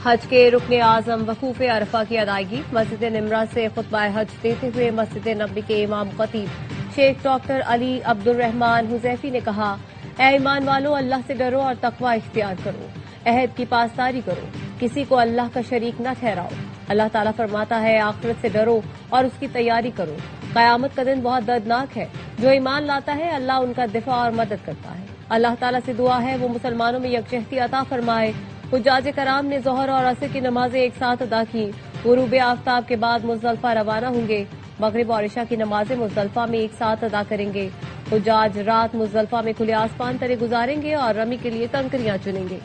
حج کے رکن اعظم وقوف عرفہ کی ادائیگی مسجد نمرہ سے خطبہ حج دیتے ہوئے مسجد نبوی کے امام خطیب شیخ ڈاکٹر علی عبد الرحمان حذیفی نے کہا، اے ایمان والو، اللہ سے ڈرو اور تقوی اختیار کرو، عہد کی پاسداری کرو، کسی کو اللہ کا شریک نہ ٹھہراؤ۔ اللہ تعالیٰ فرماتا ہے، آخرت سے ڈرو اور اس کی تیاری کرو، قیامت کا دن بہت دردناک ہے، جو ایمان لاتا ہے اللہ ان کا دفاع اور مدد کرتا ہے۔ اللہ تعالیٰ سے دعا ہے وہ مسلمانوں میں یکجہتی عطا فرمائے۔ حجاج کرام نے ظہر اور عصر کی نمازیں ایک ساتھ ادا کی، غروب آفتاب کے بعد مزدلفہ روانہ ہوں گے، مغرب اور عشاء کی نمازیں مزدلفہ میں ایک ساتھ ادا کریں گے۔ حجاج رات مزدلفہ میں کھلے آسمان تلے گزاریں گے اور رمی کے لیے کنکریاں چنیں گے۔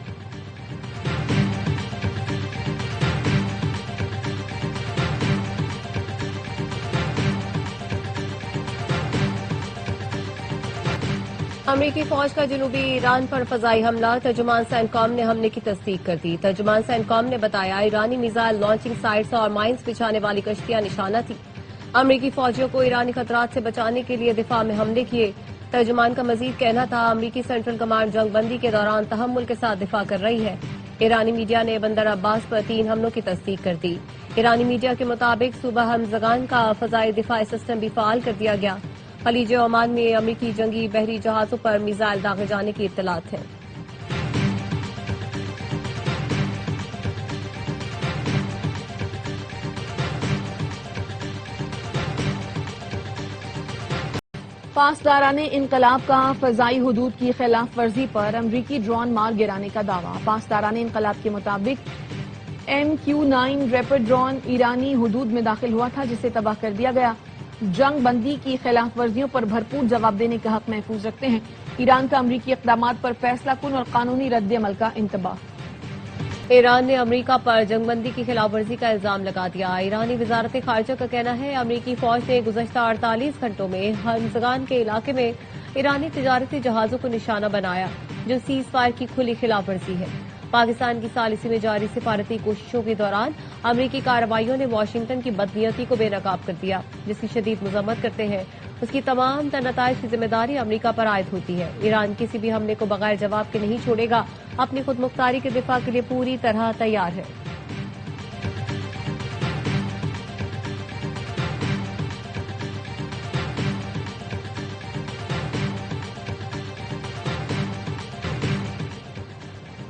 امریکی فوج کا جنوبی ایران پر فضائی حملہ، ترجمان سینٹکام نے حملے کی تصدیق کر دی۔ ترجمان سینٹکام نے بتایا، ایرانی میزائل لانچنگ سائٹس اور مائنز بچھانے والی کشتیاں نشانہ تھیں۔ امریکی فوجیوں کو ایرانی خطرات سے بچانے کے لیے دفاع میں حملے کیے۔ ترجمان کا مزید کہنا تھا، امریکی سینٹرل کمانڈ جنگ بندی کے دوران تحمل کے ساتھ دفاع کر رہی ہے۔ ایرانی میڈیا نے بندر عباس پر 3 حملوں کی تصدیق کر دی۔ ایرانی میڈیا کے مطابق صوبہ ہمزگان کا فضائی دفاعی سسٹم بھی فعال کر دیا گیا۔ خلیج عمان میں امریکی جنگی بحری جہازوں پر میزائل داغے جانے کی اطلاعات ہیں۔ پاسداران انقلاب کا فضائی حدود کی خلاف ورزی پر امریکی ڈرون مار گرانے کا دعویٰ۔ پاسداران انقلاب کے مطابق MQ-9 ریپڈ ڈرون ایرانی حدود میں داخل ہوا تھا، جسے تباہ کر دیا گیا۔ جنگ بندی کی خلاف ورزیوں پر بھرپور جواب دینے کا حق محفوظ رکھتے ہیں۔ ایران کا امریکی اقدامات پر فیصلہ کن اور قانونی رد عمل کا انتباہ۔ ایران نے امریکہ پر جنگ بندی کی خلاف ورزی کا الزام لگا دیا۔ ایرانی وزارت خارجہ کا کہنا ہے، امریکی فوج نے گزشتہ 48 گھنٹوں میں ہمزگان کے علاقے میں ایرانی تجارتی جہازوں کو نشانہ بنایا، جو سیز فائر کی کھلی خلاف ورزی ہے۔ پاکستان کی ثالثی میں جاری سفارتی کوششوں کے دوران امریکی کارروائیوں نے واشنگٹن کی بدنیتی کو بے نقاب کر دیا، جس کی شدید مذمت کرتے ہیں۔ اس کی تمام نتائج کی ذمہ داری امریکہ پر عائد ہوتی ہے۔ ایران کسی بھی حملے کو بغیر جواب کے نہیں چھوڑے گا، اپنی خود مختاری کے دفاع کے لیے پوری طرح تیار ہے۔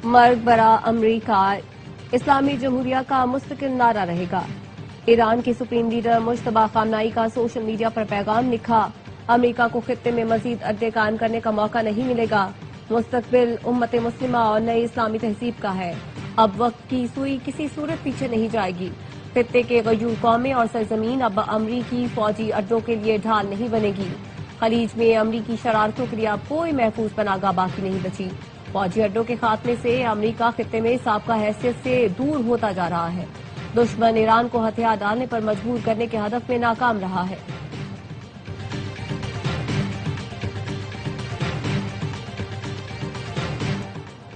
مرگ برا امریکہ، اسلامی جمہوریہ کا مستقل نعرہ رہے گا۔ ایران کی سپریم لیڈر مجتبیٰ خامنہئی کا سوشل میڈیا پر پیغام لکھا، امریکہ کو خطے میں مزید اڈے قائم کرنے کا موقع نہیں ملے گا۔ مستقبل امت مسلمہ اور نئی اسلامی تہذیب کا ہے۔ اب وقت کی سوئی کسی صورت پیچھے نہیں جائے گی۔ خطے کے غیور قومیں اور سرزمین اب امریکی فوجی اڈوں کے لیے ڈھال نہیں بنے گی۔ خلیج میں امریکی شرارتوں کے لیے اب کوئی محفوظ پناہگاہ باقی نہیں بچی۔ فوجی اڈوں کے خاتمے سے امریکہ خطے میں سابقہ حیثیت سے دور ہوتا جا رہا ہے۔ دشمن ایران کو ہتھیار ڈالنے پر مجبور کرنے کے ہدف میں ناکام رہا ہے۔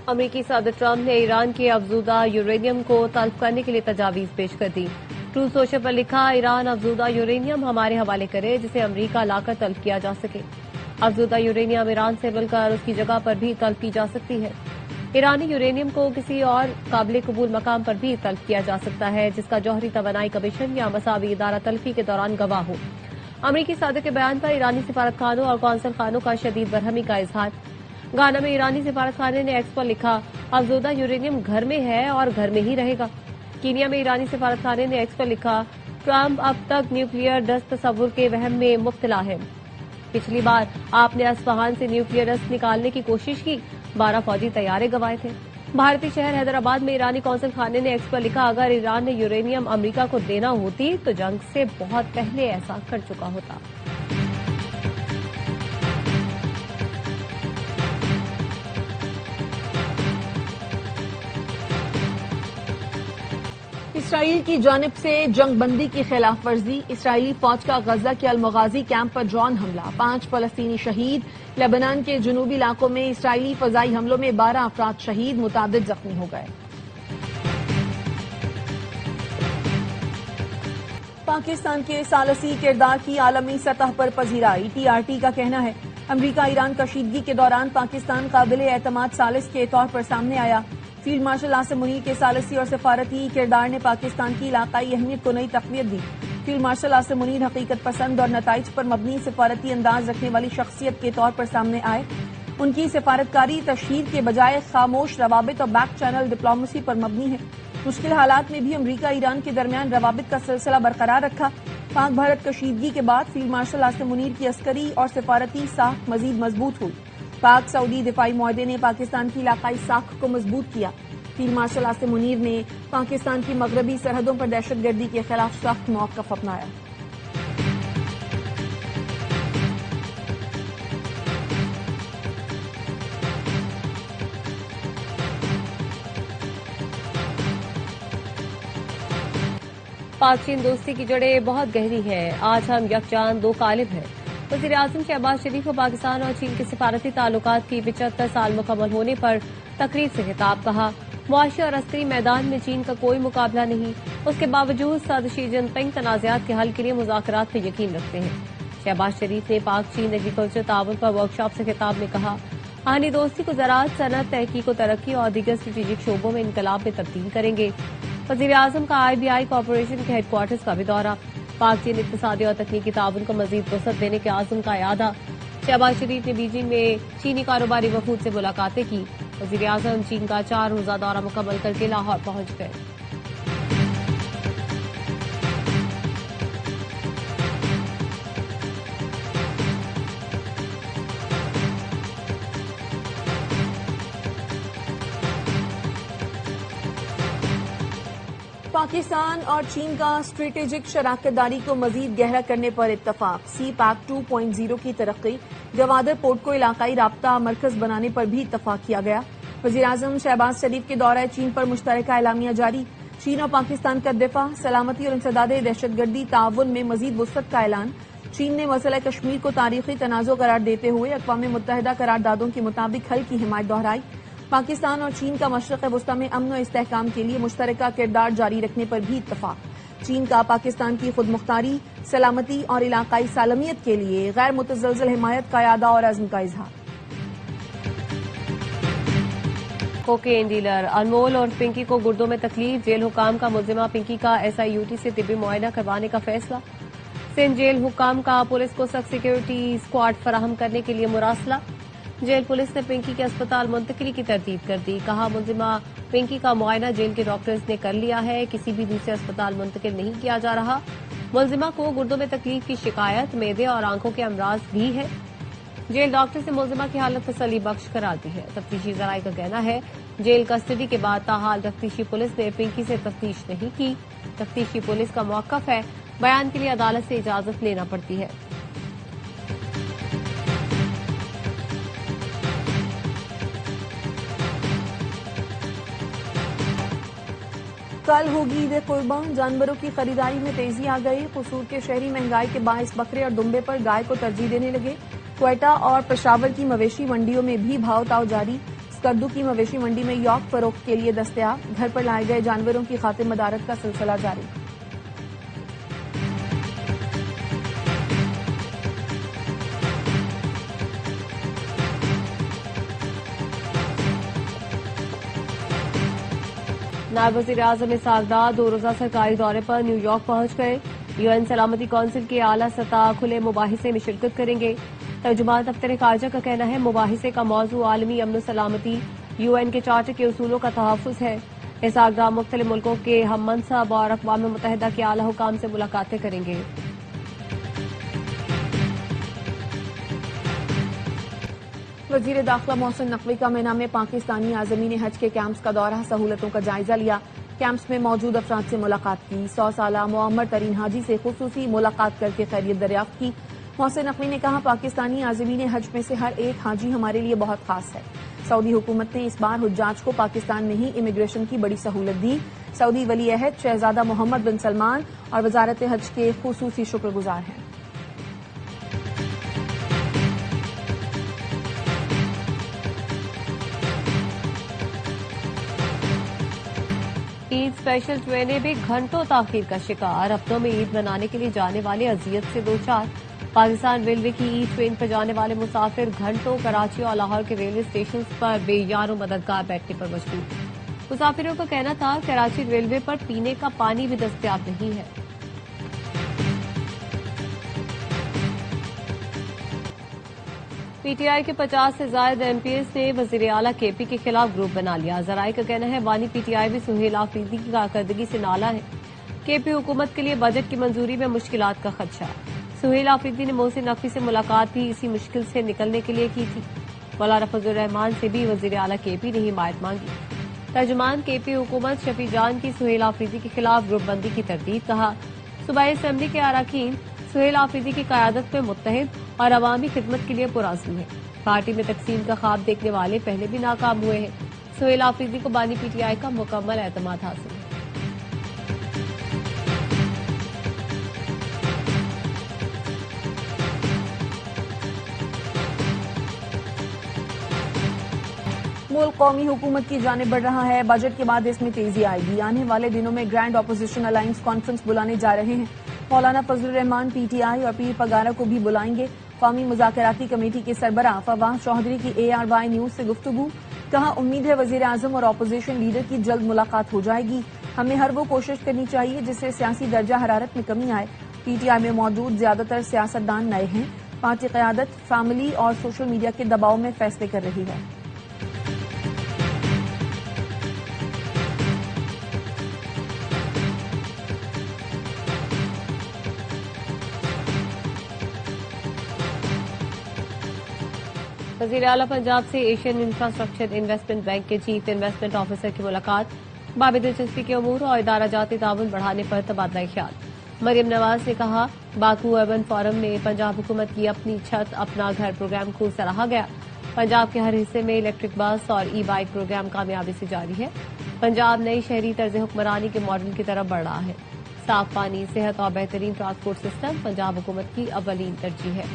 امریکی صدر ٹرمپ نے ایران کے افزودہ یورینیم کو طلب کرنے کے لیے تجاویز پیش کر دی۔ ٹرو سوشل پر لکھا، ایران افزودہ یورینیم ہمارے حوالے کرے جسے امریکہ لا کر طلب کیا جا سکے۔ افزودہ یورینیم ایران سے مل کر اس کی جگہ پر بھی طلب کی جا سکتی ہے۔ ایرانی یورینیم کو کسی اور قابل قبول مقام پر بھی طلب کیا جا سکتا ہے، جس کا جوہری توانائی کمیشن یا مساوی ادارہ تلفی کے دوران گواہ ہو۔ امریکی صدر کے بیان پر ایرانی سفارت خانوں اور قونصل خانوں کا شدید برہمی کا اظہار۔ گانا میں ایرانی سفارت خانے نے ایکس پر لکھا، افزودہ یورینیم گھر میں ہے اور گھر میں ہی رہے گا۔ کینیا میں ایرانی سفارت خانے نے ایکس پر لکھا، ٹرمپ اب تک نیوکلیئر ڈسٹ تصور کے وہم میں مبتلا ہے۔ پچھلی بار آپ نے اصفہان سے نیوکلیئر ڈسٹ نکالنے کی کوشش کی، 12 فوجی طیارے گوائے تھے۔ بھارتی شہر حیدرآباد میں ایرانی قونصل خانے نے ایکس پر لکھا، اگر ایران نے یورینیم امریکہ کو دینا ہوتی تو جنگ سے بہت پہلے ایسا کر چکا ہوتا۔ اسرائیل کی جانب سے جنگ بندی کی خلاف ورزی، اسرائیلی فوج کا غزہ کے المغازی کیمپ پر ڈرون حملہ، 5 فلسطینی شہید۔ لبنان کے جنوبی علاقوں میں اسرائیلی فضائی حملوں میں 12 افراد شہید، متعدد زخمی ہو گئے۔ پاکستان کے ثالثی کردار کی عالمی سطح پر پذیرائی، TRT کا کہنا ہے، امریکہ ایران کشیدگی کے دوران پاکستان قابل اعتماد ثالث کے طور پر سامنے آیا۔ فیلڈ مارشل آصم منیر کے ثالثی اور سفارتی کردار نے پاکستان کی علاقائی اہمیت کو نئی تقویت دی. فیلڈ مارشل آصم منیر حقیقت پسند اور نتائج پر مبنی سفارتی انداز رکھنے والی شخصیت کے طور پر سامنے آئے. ان کی سفارتکاری تشہیر کے بجائے خاموش روابط اور بیک چینل ڈپلومیسی پر مبنی ہے. مشکل حالات میں بھی امریکہ ایران کے درمیان روابط کا سلسلہ برقرار رکھا. پاک بھارت کشیدگی کے بعد فیلڈ مارشل آصم منیر کی عسکری اور سفارتی ساکھ مزید مضبوط ہوئی. پاک سعودی دفاعی معاہدے نے پاکستان کی علاقائی ساکھ کو مضبوط کیا. فیلڈ مارشل آصم منیر نے پاکستان کی مغربی سرحدوں پر دہشت گردی کے خلاف سخت موقف اپنایا. پاک چین دوستی کی جڑیں بہت گہری ہیں. آج ہم یکجان دو قالب ہیں. وزیر اعظم شہباز شریف کو پاکستان اور چین کے سفارتی تعلقات کی 75 سال مکمل ہونے پر تقریب سے خطاب. کہا معاشی اور عسکری میدان میں چین کا کوئی مقابلہ نہیں. اس کے باوجود صدر شی جن پنگ تنازعات کے حل کے لیے مذاکرات پہ یقین رکھتے ہیں. شہباز شریف نے پاک چین ایگریکلچر تعاون پر ورکشاپ سے خطاب میں کہا آہنی دوستی کو زراعت، صنعت، تحقیق و ترقی اور دیگر اسٹریٹجک شعبوں میں انقلاب میں تبدیل کریں گے. وزیر اعظم کا IBI کارپوریشن کے ہیڈ کوارٹرز کا بھی دورہ. پاک چین اقتصادی اور تکنیکی تعاون کو مزید وسعت دینے کے عزم کا اعادہ. شہباز شریف نے بیجنگ میں چینی کاروباری وفود سے ملاقاتیں کی. وزیر اعظم چین کا 4 روزہ دورہ مکمل کر کے لاہور پہنچ گئے. پاکستان اور چین کا اسٹریٹجک شراکت داری کو مزید گہرا کرنے پر اتفاق. سی پیک 2.0 کی ترقی، گوادر پورٹ کو علاقائی رابطہ مرکز بنانے پر بھی اتفاق کیا گیا. وزیر اعظم شہباز شریف کے دورہ چین پر مشترکہ اعلامیہ جاری. چین اور پاکستان کا دفاع، سلامتی اور انسداد دہشت گردی تعاون میں مزید وسعت کا اعلان. چین نے مسئلہ کشمیر کو تاریخی تنازع قرار دیتے ہوئے اقوام متحدہ قراردادوں کے مطابق حل کی حمایت دہرائی. پاکستان اور چین کا مشرق وسطی میں امن و استحکام کے لیے مشترکہ کردار جاری رکھنے پر بھی اتفاق. چین کا پاکستان کی خود مختاری، سلامتی اور علاقائی سالمیت کے لیے غیر متزلزل حمایت کا اعادہ اور عزم کا اظہار. کوکین ڈیلر انمول اور پنکی کو گردوں میں تکلیف. جیل حکام کا ملزمہ پنکی کا SIUT سے طبی معائنہ کروانے کا فیصلہ. سندھ جیل حکام کا پولیس کو سخت سیکیورٹی اسکواڈ فراہم کرنے کے لیے مراسلہ. جیل پولیس نے پنکی کے اسپتال منتقلی کی ترتیب کر دی. کہا ملزمہ پنکی کا معائنہ جیل کے ڈاکٹرز نے کر لیا ہے، کسی بھی دوسرے اسپتال منتقل نہیں کیا جا رہا. ملزمہ کو گردوں میں تکلیف کی شکایت، معدے اور آنکھوں کے امراض بھی ہے. جیل ڈاکٹرز نے ملزمہ کی حالت تسلی بخش قرار دی ہے. تفتیشی ذرائع کا کہنا ہے جیل کسٹڈی کے بعد تاحال تفتیشی پولیس نے پنکی سے تفتیش نہیں کی. تفتیشی پولیس کا موقف ہے، بیان کے لیے عدالت سے اجازت لینا پڑتی ہے. کل ہوگی عید قربان. جانوروں کی خریداری میں تیزی آ گئی. قصور کے شہری مہنگائی کے باعث بکرے اور دمبے پر گائے کو ترجیح دینے لگے. کوئٹہ اور پشاور کی مویشی منڈیوں میں بھی بھاؤ تاؤ جاری. اسکردو کی مویشی منڈی میں یوک فروخت کے لیے دستیاب. گھر پر لائے گئے جانوروں کی خاطر مدارت کا سلسلہ جاری. نائب وزیر اعظم اسحاق ڈار 2 روزہ سرکاری دورے پر نیو یارک پہنچ گئے. UN سلامتی کونسل کے اعلیٰ سطح کھلے مباحثے میں شرکت کریں گے. ترجمان دفتر خارجہ کا کہنا ہے مباحثے کا موضوع عالمی امن و سلامتی، UN کے چارٹر کے اصولوں کا تحفظ ہے. اسحاق ڈار مختلف ملکوں کے ہم منصب اور اقوام متحدہ کے اعلیٰ حکام سے ملاقاتیں کریں گے. وزیر داخلہ محسن نقوی کا مینا میں پاکستانی عازمین حج کے کیمپس کا دورہ، سہولتوں کا جائزہ لیا. کیمپس میں موجود افراد سے ملاقات کی. 100 سالہ معمر ترین حاجی سے خصوصی ملاقات کر کے خیریت دریافت کی. محسن نقوی نے کہا پاکستانی عازمین حج میں سے ہر ایک حاجی ہمارے لیے بہت خاص ہے. سعودی حکومت نے اس بار حجاج کو پاکستان میں ہی امیگریشن کی بڑی سہولت دی. سعودی ولی عہد شہزادہ محمد بن سلمان اور وزارت حج کے خصوصی شکر گزار ہیں. عید اسپیشل ٹرینیں بھی گھنٹوں تاخیر کا شکار. ہفتوں میں عید منانے کے لیے جانے والے اذیت سے دوچار. پاکستان ریلوے کی عید ٹرین پر جانے والے مسافر گھنٹوں کراچی اور لاہور کے ریلوے اسٹیشنز پر بے یار و مددگار بیٹھنے پر مجبور. مسافروں کا کہنا تھا کراچی ریلوے پر پینے کا پانی بھی دستیاب نہیں ہے۔ پی ٹی آئی کے 50 سے زائد ایم پی ایس نے وزیر اعلیٰ کے پی کے خلاف گروپ بنا لیا۔ ذرائع کا کہنا ہے بانی پی ٹی آئی بھی سہیل آفریدی کی کارکردگی سے نالا ہے۔ کے پی حکومت کے لیے بجٹ کی منظوری میں مشکلات کا خدشہ۔ سہیل آفریدی نے محسن نقوی سے ملاقات بھی اسی مشکل سے نکلنے کے لیے کی تھی۔ مولانا فضل الرحمان سے بھی وزیر اعلیٰ کے پی نے حمایت مانگی۔ ترجمان کے پی حکومت شفیع جان کی سہیل آفریدی کے خلاف گروپ بندی کی تردید۔ کہا صوبائی اسمبلی کے اراکین سہیل آفریدی کی قیادت میں متحد اور عوامی خدمت کے لیے پرعزم ہیں۔ پارٹی میں تقسیم کا خواب دیکھنے والے پہلے بھی ناکام ہوئے ہیں۔ سہیل آفریدی کو بانی پی ٹی آئی کا مکمل اعتماد حاصل ہے۔ ملک قومی حکومت کی جانب بڑھ رہا ہے۔ بجٹ کے بعد اس میں تیزی آئے گی۔ آنے والے دنوں میں گرینڈ اپوزیشن الائنس کانفرنس بلانے جا رہے ہیں۔ مولانا فضل الرحمان پی ٹی آئی اور پیر پگارا کو بھی بلائیں گے۔ قومی مذاکراتی کمیٹی کے سربراہ فواز چودھری کی اے آر وائی نیوز سے گفتگو۔ کہا امید ہے وزیر اعظم اور اپوزیشن لیڈر کی جلد ملاقات ہو جائے گی۔ ہمیں ہر وہ کوشش کرنی چاہیے جس سے سیاسی درجہ حرارت میں کمی آئے۔ پی ٹی آئی میں موجود زیادہ تر سیاستدان نئے ہیں۔ پارٹی قیادت فیملی اور سوشل میڈیا کے دباؤ میں فیصلے کر رہی ہے۔ وزیر اعلیٰ پنجاب سے ایشین انفراسٹرکچر انویسٹمنٹ بینک کے چیف انویسٹمنٹ آفیسر کی ملاقات۔ باب دلچسپی کے امور اور ادارہ جاتی تعاون بڑھانے پر تبادلہ خیال۔ مریم نواز نے کہا باکو اربن فورم میں پنجاب حکومت کی اپنی چھت اپنا گھر پروگرام کو سراہا گیا۔ پنجاب کے ہر حصے میں الیکٹرک بس اور ای بائک پروگرام کامیابی سے جاری ہے۔ پنجاب نئی شہری طرز حکمرانی کے ماڈل کی طرف بڑھ رہا ہے۔ صاف پانی، صحت اور بہترین ٹرانسپورٹ سسٹم پنجاب حکومت کی اولین ترجیح ہے۔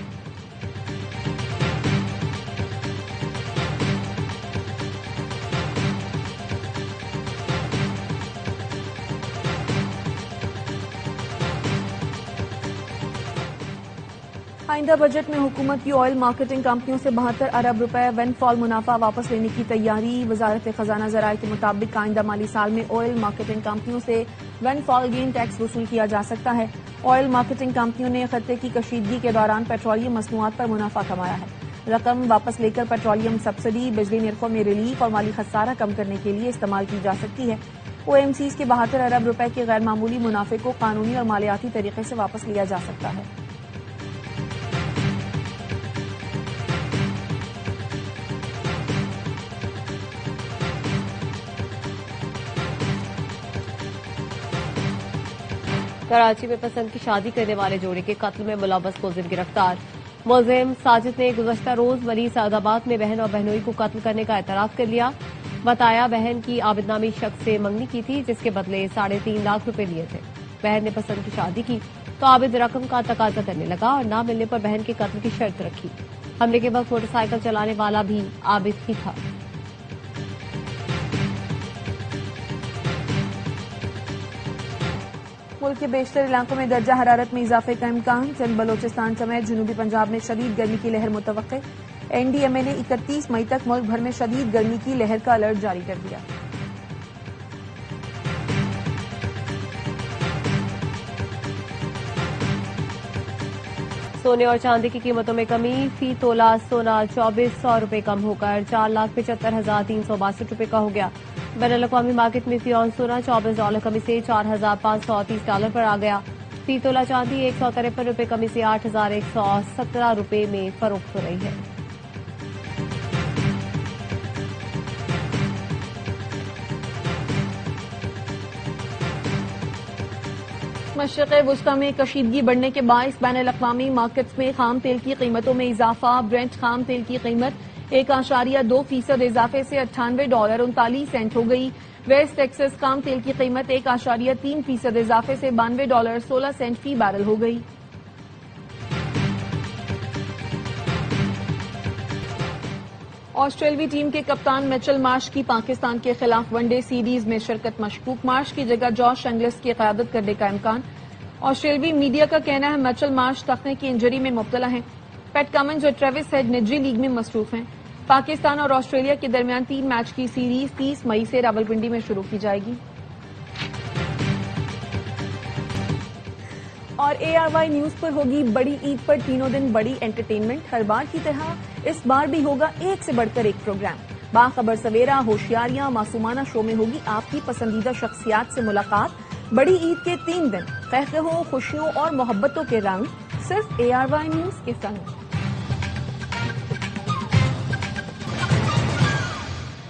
آئندہ بجٹ میں حکومت کی آئل مارکیٹنگ کمپنیوں سے 72 ارب روپے ون فال منافع واپس لینے کی تیاری۔ وزارت خزانہ ذرائع کے مطابق آئندہ مالی سال میں آئل مارکیٹنگ کمپنیوں سے ون فال گین ٹیکس وصول کیا جا سکتا ہے۔ آئل مارکیٹنگ کمپنیوں نے خطے کی کشیدگی کے دوران پیٹرولیم مصنوعات پر منافع کمایا ہے۔ رقم واپس لے کر پیٹرولیم سبسڈی، بجلی نرخوں میں ریلیف اور مالی خسارہ کم کرنے کے لیے استعمال کی جا سکتی ہے۔ او ایم سیز کے 72 ارب روپے کے غیر معمولی منافع کو قانونی اور مالیاتی طریقے سے واپس لیا جا سکتا ہے۔ کراچی میں پسند کی شادی کرنے والے جوڑے کے قتل میں ملوث ملزم گرفتار۔ ملزم ساجد نے گزشتہ روز ملی سعد آباد میں بہن اور بہنوئی کو قتل کرنے کا اعتراف کر لیا۔ بتایا بہن کی عابد نامی شخص سے منگنی کی تھی جس کے بدلے 3.5 لاکھ روپے لیے تھے۔ بہن نے پسند کی شادی کی تو عابد رقم کا تقاضا کرنے لگا اور نہ ملنے پر بہن کے قتل کی شرط رکھی۔ حملے کے وقت موٹر سائیکل چلانے والا بھی عابد ہی تھا۔ ملک کے بیشتر علاقوں میں درجہ حرارت میں اضافے کا امکان۔ سندھ بلوچستان سمیت جنوبی پنجاب میں شدید گرمی کی لہر متوقع۔ این ڈی ایم اے نے 31 مئی تک ملک بھر میں شدید گرمی کی لہر کا الرٹ جاری کر دیا۔ سونے اور چاندی کی قیمتوں میں کمی۔ فی تولہ سونا 2400 روپے کم ہو کر 4,75,362 روپے کا ہو گیا۔ بین الاقوامی مارکیٹ میں فی اونس سونا $24 کمی سے $4,530 پر آ گیا۔ فی تولہ چاندی 153 روپے کمی سے 8,117 روپے میں فروخت ہو رہی ہے۔ مشرق وسطی میں کشیدگی بڑھنے کے باعث بین الاقوامی مارکیٹس میں خام تیل کی قیمتوں میں اضافہ۔ برنٹ خام تیل کی قیمت 1.2% اضافے سے $98.39 ہو گئی۔ ویسٹ ٹیکسس خام تیل کی قیمت 1.3% اضافے سے $92.16 فی بیرل ہو گئی۔ آسٹریلوی ٹیم کے کپتان میچل مارش کی پاکستان کے خلاف ون ڈے سیریز میں شرکت مشکوک۔ مارش کی جگہ جوش انگلس کی قیادت کرنے کا امکان۔ آسٹریلوی میڈیا کا کہنا ہے میچل مارش تخنے کی انجری میں مبتلا ہیں۔ پیٹ کمنز اور ٹریوس ہیڈ نجی لیگ میں مصروف ہیں۔ پاکستان اور آسٹریلیا کے درمیان 3 میچ کی سیریز 30 مئی سے راولپنڈی میں شروع کی جائے گی. اور ARY نیوز پر ہوگی بڑی عید پر تینوں دن بڑی انٹرٹینمنٹ. ہر بار کی طرح اس بار بھی ہوگا ایک سے بڑھ کر ایک پروگرام. باخبر سویرا، ہوشیاریاں، معصومانہ شو میں ہوگی آپ کی پسندیدہ شخصیات سے ملاقات. بڑی عید کے 3 دن قہقہوں، خوشیوں اور محبتوں کے رنگ صرف ARY نیوز کے سنگ.